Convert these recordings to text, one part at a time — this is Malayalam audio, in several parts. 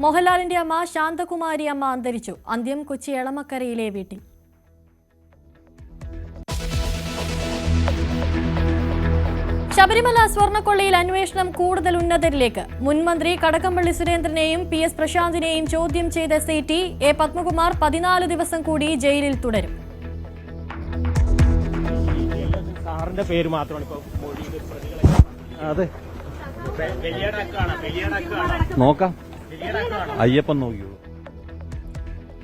മോഹൻലാലിന്റെ അമ്മ ശാന്തകുമാരി അമ്മ അന്തരിച്ചു. അന്ത്യം കൊച്ചി എളമക്കരയിലെ വീട്ടിൽ. ശബരിമല സ്വർണ്ണക്കൊള്ളയിൽ അന്വേഷണം കൂടുതൽ ഉന്നതരിലേക്ക്. മുൻമന്ത്രി കടകംപള്ളി സുരേന്ദ്രനെയും PS പ്രശാന്തിനെയും ചോദ്യം ചെയ്ത SIT A പത്മകുമാർ 14 ദിവസം കൂടി ജയിലിൽ തുടരും. പേര് മാത്രമാണ് നോക്കാം. അയ്യപ്പൻ നോക്കിയോ.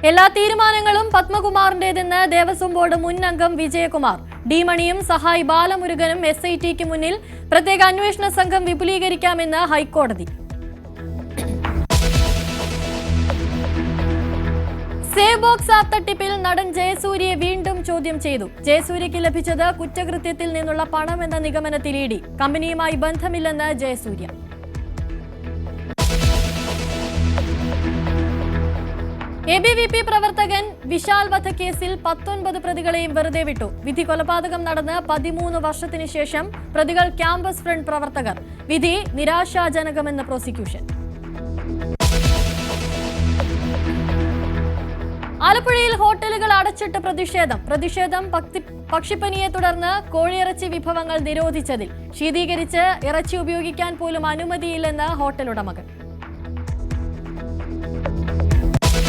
എല്ലാ തീരുമാനങ്ങളും പത്മകുമാറിന്റേതെന്ന് ദേവസ്വം ബോർഡ് മുൻ അംഗം വിജയകുമാർ. ഡി മണിയും സഹായി ബാലമുരുകനും SITക്ക് മുന്നിൽ. പ്രത്യേക അന്വേഷണ സംഘം വിപുലീകരിക്കാമെന്ന് ഹൈക്കോടതി. സേവ് ബോക്സ് ആപ്പ് തട്ടിപ്പിൽ നടൻ ജയസൂര്യയെ വീണ്ടും ചോദ്യം ചെയ്തു. ജയസൂര്യയ്ക്ക് ലഭിച്ചത് കുറ്റകൃത്യത്തിൽ നിന്നുള്ള പണമെന്ന നിഗമനത്തിൽ ED. കമ്പനിയുമായി ബന്ധമില്ലെന്ന് ജയസൂര്യ. ABVP പ്രവർത്തകൻ വിശാൽ വധക്കേസിൽ 19 പ്രതികളെയും വെറുതെ വിട്ടു. വിധി കൊലപാതകം നടന്ന് 13 വർഷത്തിനു ശേഷം പ്രതികൾ ക്യാമ്പസ് ഫ്രണ്ട് പ്രവർത്തകർ. വിധി നിരാശാജനകമെന്ന് പ്രോസിക്യൂഷൻ. ആലപ്പുഴയിൽ ഹോട്ടലുകൾ അടച്ചിട്ട് പ്രതിഷേധം പക്ഷിപ്പനിയെ തുടർന്ന് കോഴിയിറച്ചി വിഭവങ്ങൾ നിരോധിച്ചതിൽ. ശീതീകരിച്ച് ഇറച്ചി ഉപയോഗിക്കാൻ പോലും അനുമതിയില്ലെന്ന് ഹോട്ടൽ ഉടമകൾ.